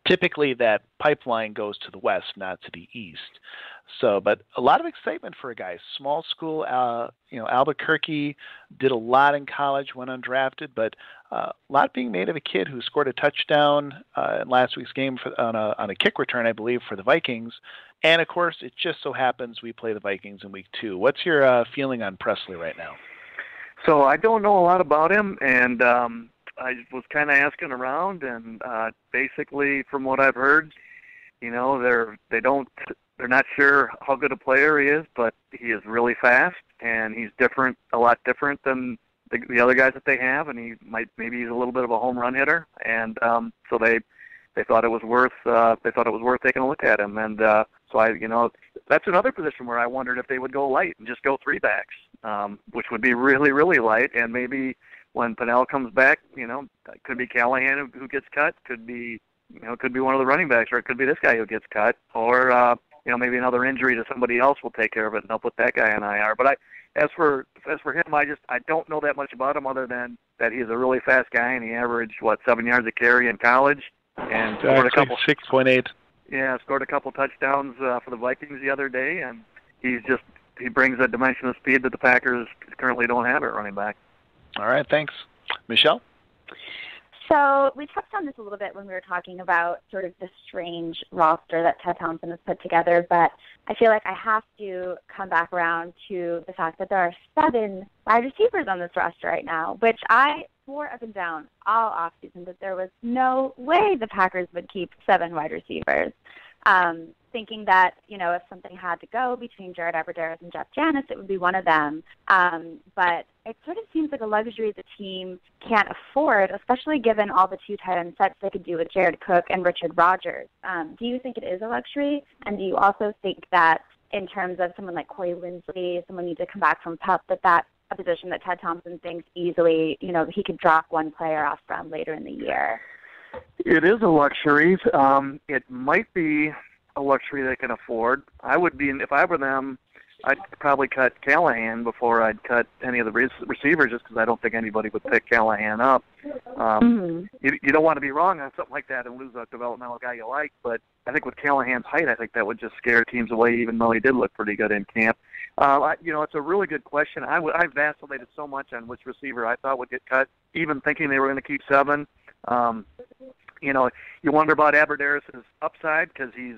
typically that pipeline goes to the west, not to the east. So, but a lot of excitement for a guy. Small school, Albuquerque, did a lot in college, went undrafted, but a lot being made of a kid who scored a touchdown in last week's game on a kick return, I believe, for the Vikings. And, of course, it just so happens we play the Vikings in Week 2. What's your feeling on Presley right now? So I don't know a lot about him, and I was kind of asking around, and basically from what I've heard, they're not sure how good a player he is, but he is really fast, and he's a lot different than the other guys that they have, and maybe he's a little bit of a home run hitter, and so they thought it was worth taking a look at him, and so that's another position where I wondered if they would go light and just go 3 backs, which would be really, really light, and maybe when Pennell comes back, it could be Callahan who gets cut, could be one of the running backs, or it could be this guy who gets cut, or maybe another injury to somebody else will take care of it, and they'll put that guy on IR. But as for him, I don't know that much about him other than that he's a really fast guy, and he averaged 7 yards a carry in college, and scored a couple 6.8. Yeah, scored a couple touchdowns for the Vikings the other day, and he brings a dimension of speed that the Packers currently don't have at running back. All right, thanks. Michelle? So we touched on this a little bit when we were talking about sort of the strange roster that Ted Thompson has put together, but I feel like I have to come back around to the fact that there are 7 wide receivers on this roster right now, which I swore up and down all offseason that there was no way the Packers would keep 7 wide receivers. Thinking that, if something had to go between Jared Abbrederis and Jeff Janis, it would be one of them. But it sort of seems like a luxury the team can't afford, especially given all the 2 tight end sets they could do with Jared Cook and Richard Rodgers. Do you think it is a luxury? And do you also think that in terms of someone like Corey Linsley, someone needs to come back from PUP, that's a position that Ted Thompson thinks easily, he could drop one player off from later in the year? It is a luxury. It might be a luxury they can afford. I would be, if I were them, I'd probably cut Callahan before I'd cut any of the receivers, just because I don't think anybody would pick Callahan up. You don't want to be wrong on something like that and lose a developmental guy you like, but I think with Callahan's height, I think that would just scare teams away, even though he did look pretty good in camp. It's a really good question. I vacillated so much on which receiver I thought would get cut, even thinking they were going to keep 7. You wonder about Abbrederis' upside because he's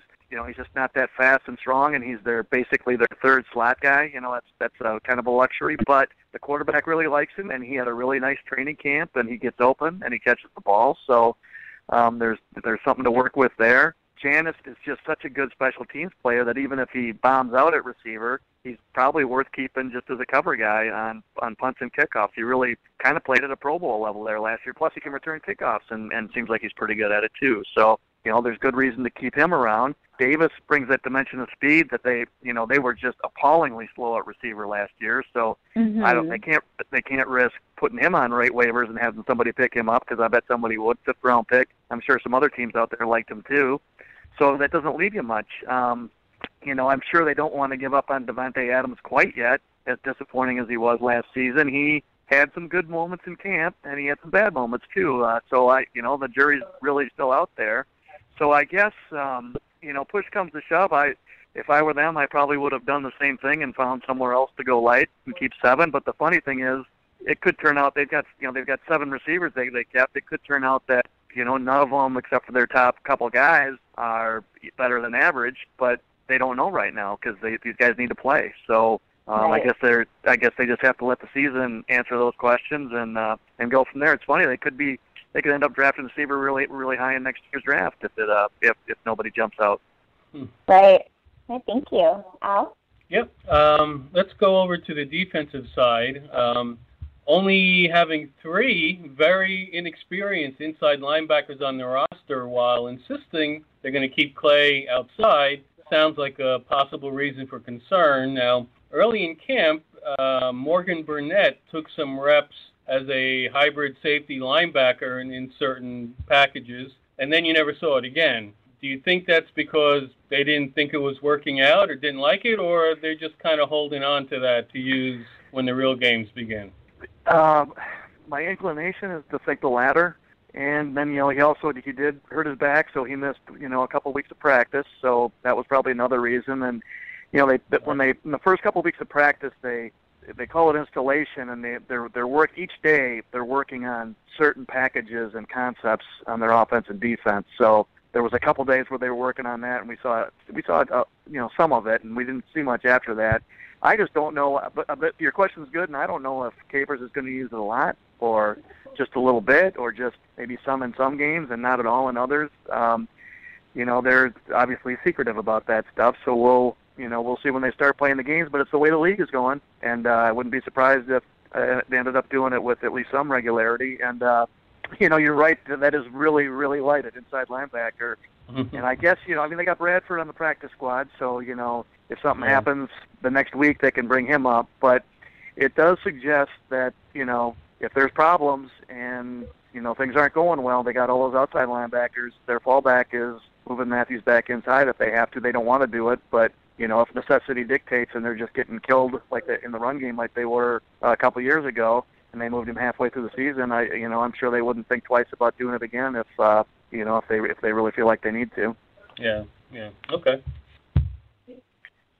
just not that fast and strong, and he's basically their third slot guy. That's kind of a luxury. But the quarterback really likes him, and he had a really nice training camp, and he gets open and he catches the ball. So there's something to work with there. Janis is just such a good special teams player that even if he bombs out at receiver, he's probably worth keeping just as a cover guy on punts and kickoffs. He really kind of played at a Pro Bowl level there last year. Plus, he can return kickoffs, and seems like he's pretty good at it too. So, there's good reason to keep him around. Davis brings that dimension of speed that they were just appallingly slow at receiver last year. So they can't risk putting him on rate waivers and having somebody pick him up, because I bet somebody would, 5th round pick. I'm sure some other teams out there liked him too. So that doesn't leave you much. I'm sure they don't want to give up on Devontae Adams quite yet, as disappointing as he was last season. He had some good moments in camp, and he had some bad moments too. The jury's really still out there. So I guess, push comes to shove, if I were them, I probably would have done the same thing and found somewhere else to go light and keep 7. But the funny thing is, it could turn out they've got 7 receivers they kept. It could turn out that none of them, except for their top couple guys, are better than average, but they don't know right now because these guys need to play. So right. I guess they just have to let the season answer those questions and go from there. It's funny, they could end up drafting a receiver really, really high in next year's draft if nobody jumps out. Right. Thank you. Al? Yep. Let's go over to the defensive side. Only having 3 very inexperienced inside linebackers on the roster while insisting they're going to keep Clay outside sounds like a possible reason for concern. Now, early in camp, Morgan Burnett took some reps as a hybrid safety linebacker in certain packages, and then you never saw it again. Do you think that's because they didn't think it was working out or didn't like it, or they're just kind of holding on to that to use when the real games begin? My inclination is to think the latter. And then, he did hurt his back, so he missed, a couple weeks of practice. So that was probably another reason. And, in the first couple of weeks of practice, they call it installation, and their work each day, they're working on certain packages and concepts on their offense and defense. So there was a couple days where they were working on that, and we saw some of it, and we didn't see much after that. I just don't know, but your question's good, and I don't know if Capers is going to use it a lot, or just a little bit, or just maybe some in some games and not at all in others. They're obviously secretive about that stuff, so we'll see when they start playing the games, but it's the way the league is going, and I wouldn't be surprised if they ended up doing it with at least some regularity. And, you're right, that is really, really light at inside linebacker. And I guess, they got Bradford on the practice squad, so, if something happens the next week, they can bring him up. But it does suggest that, if there's problems and, things aren't going well, they got all those outside linebackers. Their fallback is moving Matthews back inside if they have to. They don't want to do it, but, if necessity dictates and they're just getting killed like in the run game like they were a couple of years ago, and they moved him halfway through the season, I'm sure they wouldn't think twice about doing it again if they really feel like they need to. Yeah. Okay.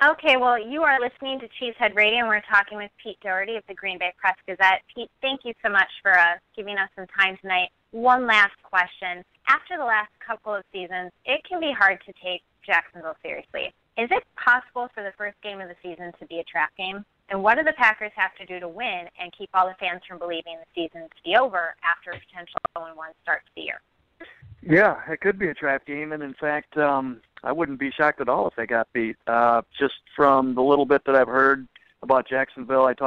Okay, well, you are listening to Cheesehead Radio, and we're talking with Pete Dougherty of the Green Bay Press-Gazette. Pete, thank you so much for giving us some time tonight. One last question. After the last couple of seasons, it can be hard to take Jacksonville seriously. Is it possible for the first game of the season to be a trap game? And what do the Packers have to do to win and keep all the fans from believing the season to be over after a potential 0-1 start to the year? Yeah, it could be a trap game, and in fact, I wouldn't be shocked at all if they got beat. Just from the little bit that I've heard about Jacksonville, I've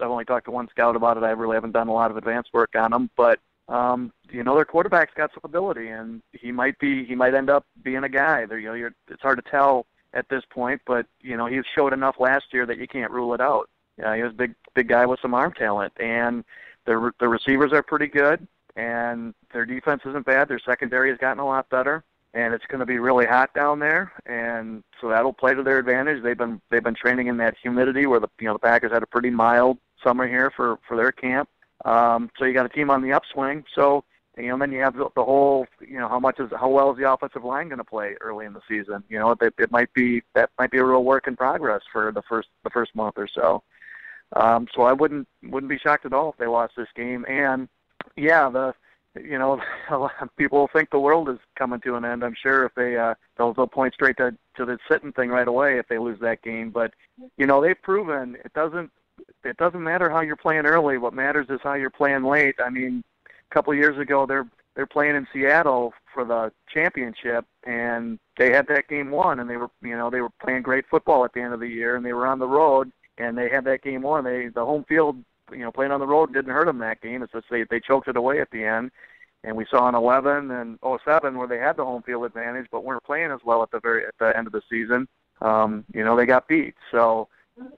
only talked to one scout about it. I really haven't done a lot of advanced work on them, but their quarterback's got some ability, and he might end up being a guy. It's hard to tell at this point, but he showed enough last year that you can't rule it out. He was a big guy with some arm talent, and the receivers are pretty good. And their defense isn't bad. Their secondary has gotten a lot better, and it's going to be really hot down there, and so that'll play to their advantage. They've been training in that humidity where the Packers had a pretty mild summer here for their camp. So you got a team on the upswing. So then you have the whole how well is the offensive line going to play early in the season? It might be a real work in progress for the first month or so. So I wouldn't be shocked at all if they lost this game. And yeah, a lot of people think the world is coming to an end. I'm sure if they'll point straight to the Sitton thing right away if they lose that game. But they've proven it doesn't matter how you're playing early. What matters is how you're playing late. I mean, a couple of years ago they're playing in Seattle for the championship, and they had that game won, and they were playing great football at the end of the year, and they were on the road, and they had that game won. The home field. Playing on the road didn't hurt them that game. It's just they choked it away at the end. And we saw in 11 and 07 where they had the home field advantage but weren't playing as well at the end of the season. They got beat. So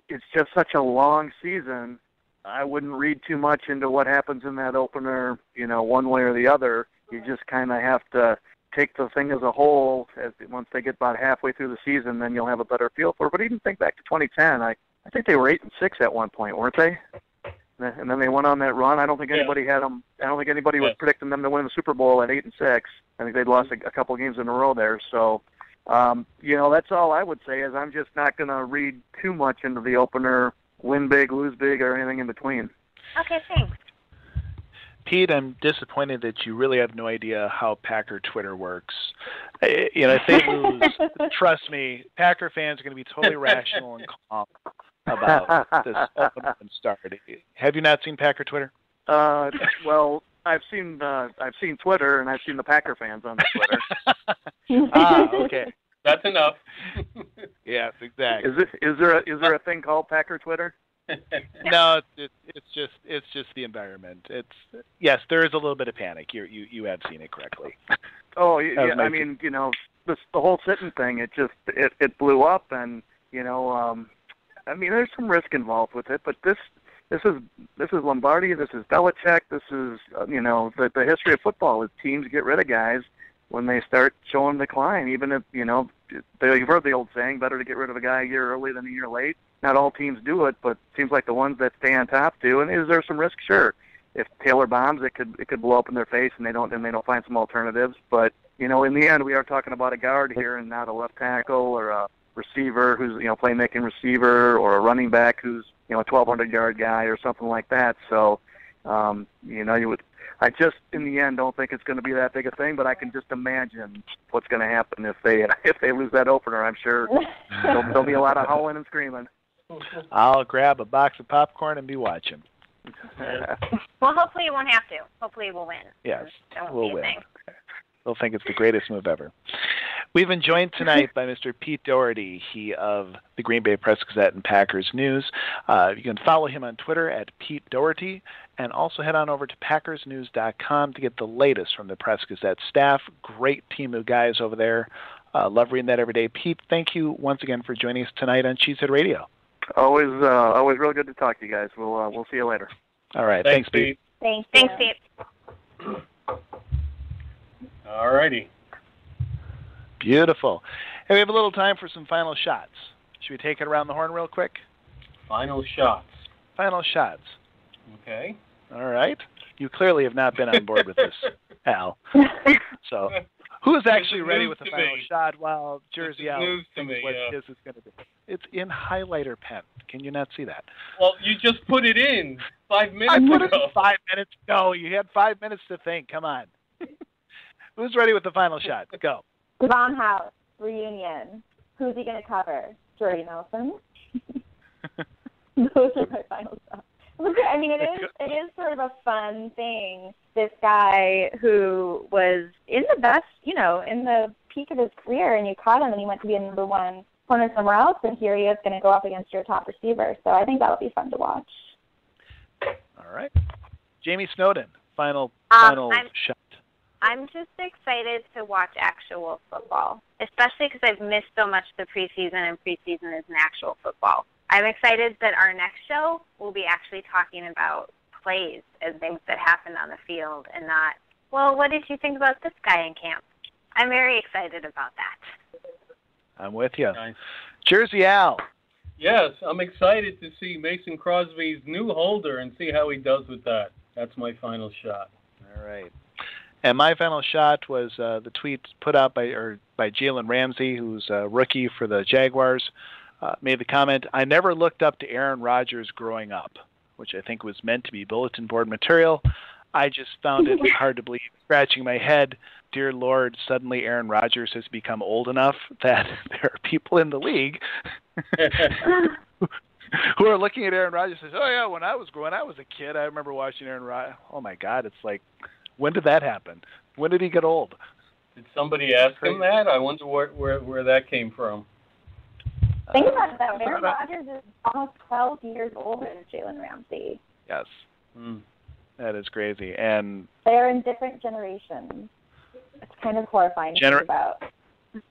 it's just such a long season. I wouldn't read too much into what happens in that opener, one way or the other. You just kind of have to take the thing as a whole. Once they get about halfway through the season, then you'll have a better feel for it. But even think back to 2010, I think they were 8-6 at one point, weren't they? And then they went on that run. I don't think anybody had them. I don't think anybody was predicting them to win the Super Bowl at 8-6. I think they'd lost a couple of games in a row there. So, that's all I would say is I'm just not going to read too much into the opener, win big, lose big, or anything in between. Okay, thanks. Pete, I'm disappointed that you really have no idea how Packer Twitter works. If they lose, trust me, Packer fans are going to be totally rational and calm about this opener and start. Have you not seen Packer Twitter? Well, I've seen Twitter, and I've seen the Packer fans on the Twitter. Okay. That's enough. Yes, exactly. Is there a thing called Packer Twitter? No, it's just the environment. Yes, there is a little bit of panic. You have seen it correctly. Oh yeah, I mean, the whole Sitton thing, it blew up, and I mean, there's some risk involved with it, but this is Lombardi, this is Belichick, this is the history of football is teams get rid of guys when they start showing decline. Even if you've heard the old saying, better to get rid of a guy a year early than a year late. Not all teams do it, but it seems like the ones that stay on top do. And is there some risk? Sure. If Taylor bombs, it could blow up in their face, and they don't find some alternatives. But in the end, we are talking about a guard here and not a left tackle or a receiver who's playmaking receiver or a running back who's a 1,200-yard guy or something like that. So I just in the end don't think it's going to be that big a thing, but I can just imagine what's going to happen if they lose that opener. I'm sure there'll be a lot of howling and screaming. I'll grab a box of popcorn and be watching. Well, hopefully you won't have to. Hopefully we'll win. Yes, we'll win. They'll think it's the greatest move ever. We've been joined tonight by Mr. Pete Dougherty, he of the Green Bay Press-Gazette and Packers News. You can follow him on Twitter at Pete Dougherty, and also head on over to PackersNews.com to get the latest from the Press-Gazette staff. Great team of guys over there. Love reading that every day. Pete, thank you once again for joining us tonight on Cheesehead Radio. Always real good to talk to you guys. We'll see you later. All right. Thanks Pete. Thanks, Pete. All righty. Beautiful. Hey, we have a little time for some final shots. Should we take it around the horn real quick? Final shots. Final shots. Okay. All right. You clearly have not been on board with this, Al. So, who's actually ready with the final shot while Jersey Al thinks what his is going to be? It's in highlighter pen. Can you not see that? Well, you just put it in 5 minutes ago. I put it in 5 minutes ago. You had 5 minutes to think. Come on. Who's ready with the final shot? Go. Devon House, reunion. Who's he going to cover? Jordy Nelson? Those are my final shots. I mean, it is sort of a fun thing. This guy who was in the best, in the peak of his career, and you caught him, and he went to be a number one corner somewhere else, and here he is going to go up against your top receiver. So I think that'll be fun to watch. All right. Jamie Snowden, final shot. I'm just excited to watch actual football, especially because I've missed so much the preseason, and preseason is an actual football. I'm excited that our next show will be actually talking about plays and things that happened on the field and not, well, what did you think about this guy in camp? I'm very excited about that. I'm with you. Nice. Jersey Al. Yes, I'm excited to see Mason Crosby's new holder and see how he does with that. That's my final shot. All right. And my final shot was the tweet put out by Jalen Ramsey, who's a rookie for the Jaguars. Made the comment, I never looked up to Aaron Rodgers growing up, which I think was meant to be bulletin board material. I just found it hard to believe, scratching my head. Dear Lord, suddenly Aaron Rodgers has become old enough that there are people in the league who are looking at Aaron Rodgers and say, oh, yeah, when I was a kid, I remember watching Aaron Rodgers. Oh, my God, it's like, when did that happen? When did he get old? Did somebody ask him that? I wonder where that came from. Think about it, though. Aaron Rodgers is almost 12 years older than Jalen Ramsey. Yes. That is crazy. And they're in different generations. It's kind of horrifying to think about.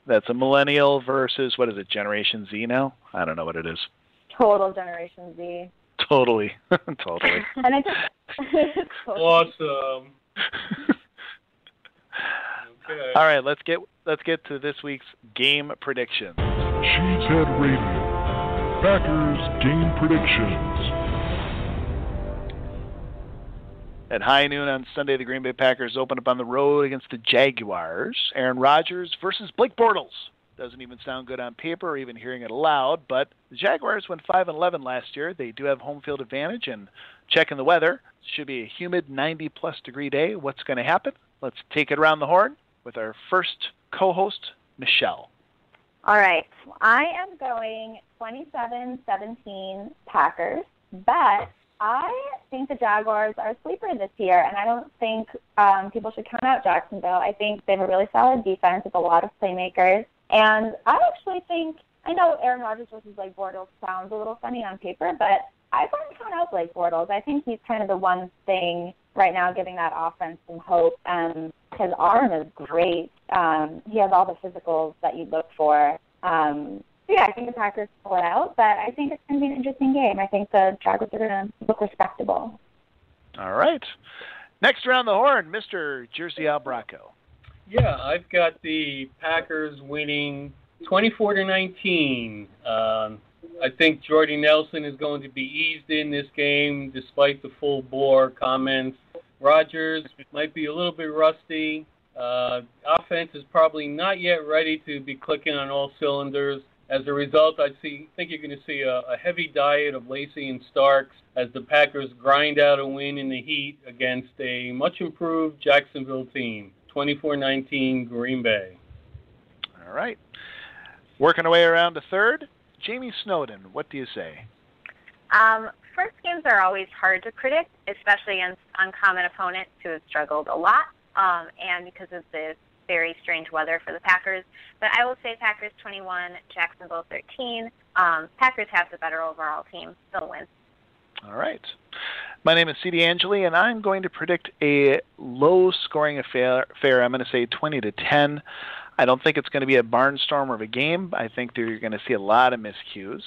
That's a millennial versus, what is it, Generation Z now? I don't know what it is. Total Generation Z. Totally. Totally. And I just awesome. Okay. All right, let's get to this week's game predictions. Cheesehead Radio, Packers game predictions. At high noon on Sunday, the Green Bay Packers open up on the road against the Jaguars. Aaron Rodgers versus Blake Bortles. Doesn't even sound good on paper or even hearing it aloud, but the Jaguars went 5-11 last year. They do have home field advantage, and checking the weather, it should be a humid 90-plus degree day. What's going to happen? Let's take it around the horn with our first co-host, Michelle. All right. I am going 27-17 Packers, but I think the Jaguars are a sleeper this year, and I don't think people should count out Jacksonville. I think they have a really solid defense with a lot of playmakers, and I actually think, I know Aaron Rodgers versus Blake Bortles sounds a little funny on paper, but I wouldn't count out Blake Bortles. I think he's kind of the one thing right now giving that offense some hope. His arm is great. He has all the physicals that you look for. I think the Packers pull it out, but I think it's going to be an interesting game. I think the Jaguars are going to look respectable. All right. Next around the horn, Mr. Jersey Al Bracco. Yeah, I've got the Packers winning 24-19. I think Jordy Nelson is going to be eased in this game despite the full bore comments. Rodgers might be a little bit rusty. Offense is probably not yet ready to be clicking on all cylinders. As a result, I think you're going to see a heavy diet of Lacey and Starks as the Packers grind out a win in the heat against a much improved Jacksonville team. 24-19 Green Bay. All right. Working our way around to third, Jamie Snowden, what do you say? First games are always hard to predict, especially against uncommon opponents who have struggled a lot, and because of the very strange weather for the Packers. But I will say Packers 21, Jacksonville 13. Packers have the better overall team. They'll win. All right. My name is C.D. Angeli, and I'm going to predict a low-scoring affair. I'm going to say 20-10. I don't think it's going to be a barnstormer of a game. I think you're going to see a lot of miscues.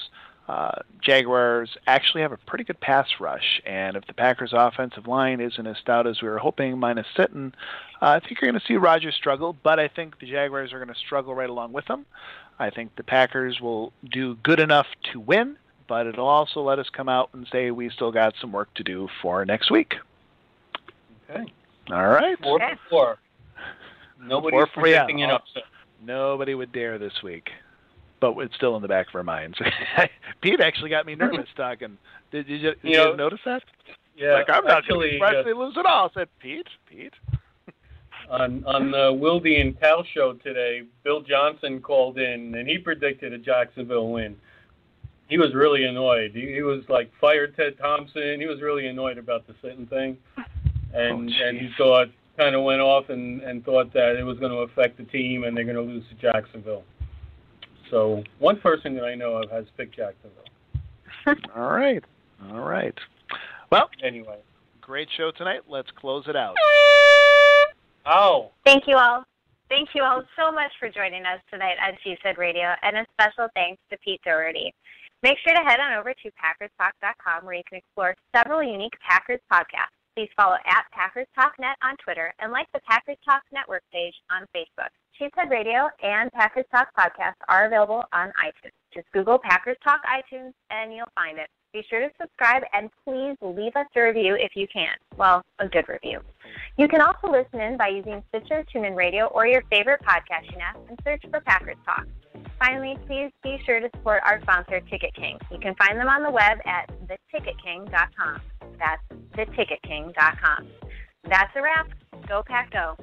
Jaguars actually have a pretty good pass rush, and if the Packers' offensive line isn't as stout as we were hoping, minus Sitton, I think you're going to see Rodgers struggle, but I think the Jaguars are going to struggle right along with them. I think the Packers will do good enough to win, but it'll also let us come out and say we still got some work to do for next week. Okay. All right. 4-4. Nobody's predicting an upset. Nobody would dare this week, but it's still in the back of our minds. Pete actually got me nervous talking. Did you notice that? Yeah. Like, I'm not going to be surprised they lose at all. I said, Pete. On the Wildy and Cal show today, Bill Johnson called in, and he predicted a Jacksonville win. He was really annoyed. He was like, fired Ted Thompson. He was really annoyed about the Sitton thing. And he kind of went off and thought that it was going to affect the team and they're going to lose to Jacksonville. So one person that I know of has picked Jacksonville. All right. Well, anyway. Great show tonight. Let's close it out. Oh. Thank you all. Thank you all so much for joining us tonight on Cheesehead Radio, and a special thanks to Pete Dougherty. Make sure to head on over to PackersTalk.com where you can explore several unique Packers podcasts. Please follow @PackersTalkNet on Twitter and like the Packers Talk Network page on Facebook. Cheesehead Radio and Packers Talk podcasts are available on iTunes. Just Google Packers Talk iTunes and you'll find it. Be sure to subscribe and please leave us a review if you can. Well, a good review. You can also listen in by using Stitcher, TuneIn Radio, or your favorite podcasting app and search for Packers Talk. Finally, please be sure to support our sponsor, Ticket King. You can find them on the web at theticketking.com. That's theticketking.com. That's a wrap. Go Pack Go.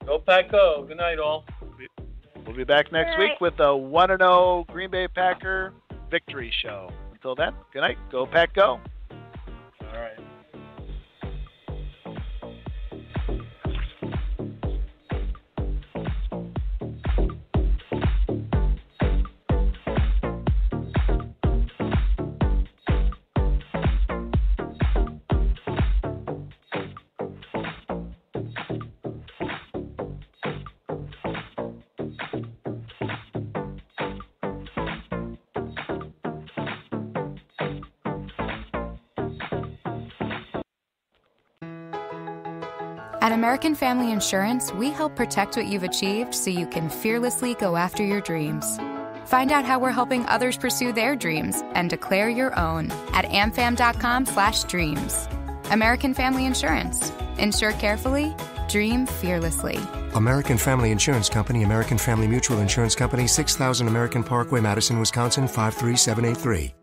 Go Pack Go. Good night, all. We'll be back next week with a 1-0 Green Bay Packer victory show. Until then, good night. Go Pack Go. All right. At American Family Insurance, we help protect what you've achieved so you can fearlessly go after your dreams. Find out how we're helping others pursue their dreams and declare your own at amfam.com/dreams. American Family Insurance. Insure carefully, dream fearlessly. American Family Insurance Company, American Family Mutual Insurance Company, 6000 American Parkway, Madison, Wisconsin, 53783.